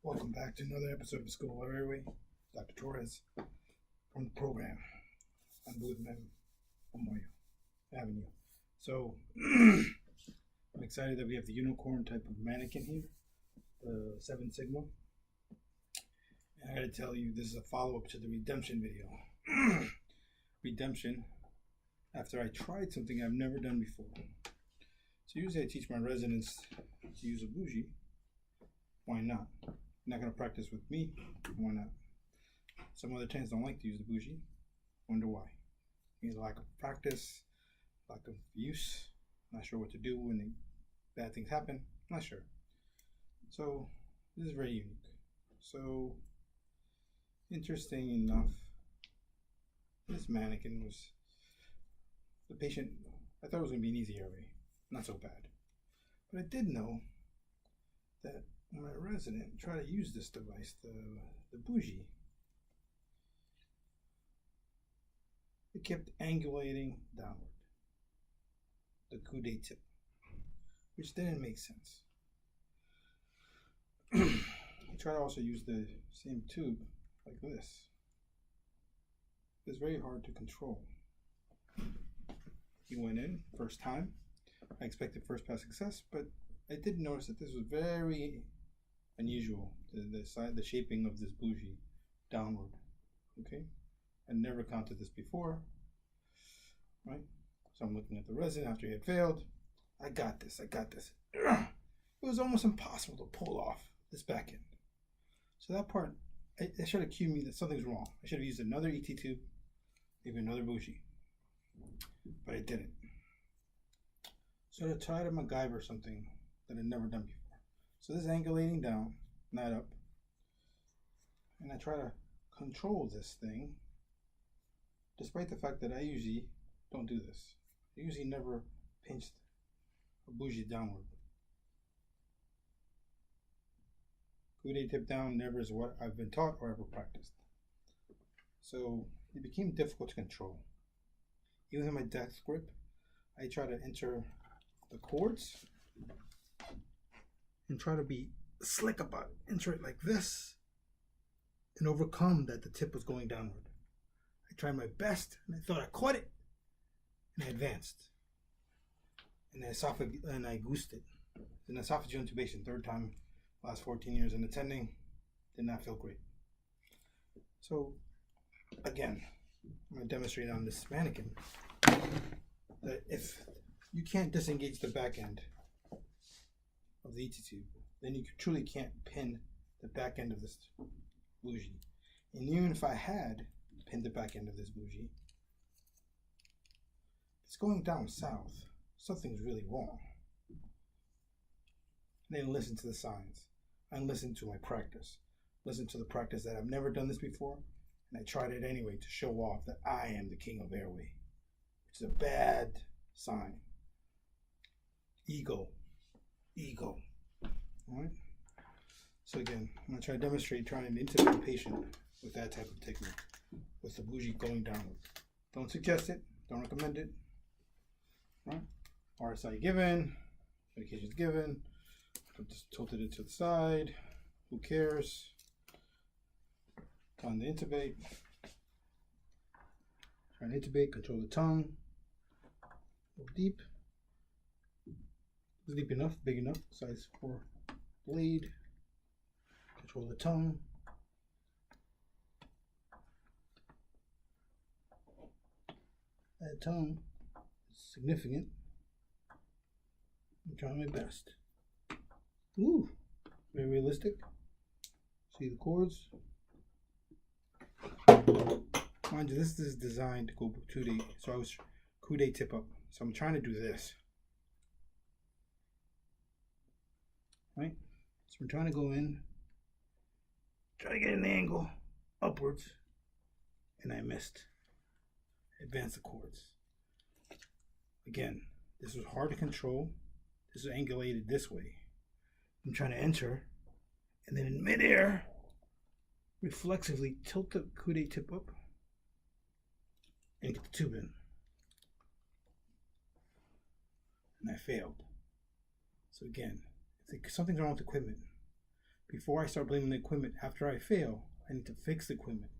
Welcome back to another episode of School of Airway. Dr. Torres from the program on Memorial Avenue. So, I'm excited that we have the UniCorn type of mannequin here, the 7 Sigma. And I gotta tell you, this is a follow-up to the redemption video. Redemption, after I tried something I've never done before. So usually I teach my residents to use a bougie. Why not? You're not going to practice with me. Why not? Some other tenants don't like to use the bougie. Wonder why. Means lack of practice, lack of use. Not sure what to do when bad things happen. Not sure. So this is very unique. So interesting enough, this mannequin was the patient. I thought it was going to be an easy airway. Not so bad. But I did know that when my resident tried to use this device, the bougie, it kept angulating downward, the coude tip, which didn't make sense. I tried to also use the same tube like this. It's very hard to control. He went in first time. I expected first pass success, but I did notice that this was very unusual. The shaping of this bougie downward. Okay, I never counted this before. Right, so I'm looking at the resident after he had failed. I got this. It was almost impossible to pull off this back end. So that part, I should have cued me that something's wrong. I should have used another ET tube, maybe another bougie, but I didn't. So I tried to MacGyver something that I'd never done before. So this is angulating down, not up. And I try to control this thing, despite the fact that I usually don't do this. I usually never pinch a bougie downward. Coude tip down never is what I've been taught or ever practiced. So it became difficult to control. Even in my desk grip, I try to enter the chords and try to be slick about it. Enter it like this and overcome that the tip was going downward. I tried my best and I thought I caught it and I advanced. And I goosed it. An esophageal intubation, third time, last 14 years in attending, did not feel great. So again, I'm going to demonstrate on this mannequin that if you can't disengage the back end of the ET tube, then you truly can't pin the back end of this bougie. And even if I had pinned the back end of this bougie, it's going down south. Something's really wrong. I didn't listen to the signs. I listened to my practice. Listen to the practice that I've never done this before, and I tried it anyway to show off that I am the king of airway, which is a bad sign. Ego. All right. So again, I'm going to try to demonstrate trying to intubate the patient with that type of technique, with the bougie going downward. Don't suggest it. Don't recommend it. All right. RSI given. Medications given. I'm just tilted it to the side. Who cares? Time to intubate. Try to intubate. Control the tongue. Go deep. Deep enough, big enough, size 4 blade. Control the tongue. That tongue is significant. I'm trying my best. Ooh, very realistic. See the chords. Mind you, this is designed to go coude, so I was coude tip up. So I'm trying to do this. Right? So we're trying to go in, try to get an angle upwards, and I missed. Advance the chords. Again, this was hard to control. This is angulated this way. I'm trying to enter, and then in midair, reflexively tilt the coude tip up and get the tube in. And I failed. So again, something's wrong with the equipment. before I start blaming the equipment. After I fail, I need to fix the equipment.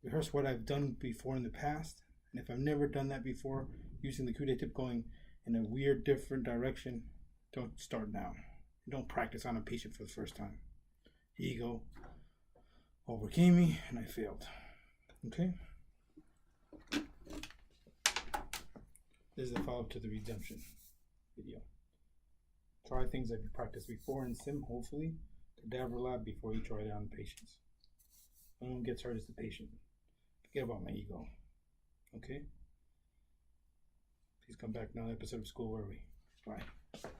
Rehearse what I've done before in the past, and if I've never done that before, using the coup de tip going in a weird, different direction, don't start now. Don't practice on a patient for the first time. Ego overcame me, and I failed. Okay? This is a follow-up to the redemption video. Try things that you practiced before in sim, hopefully. Cadaver lab before you try it on patients. No one gets hurt as the patient. Forget about my ego. Okay? Please come back another episode of School Where We. Bye.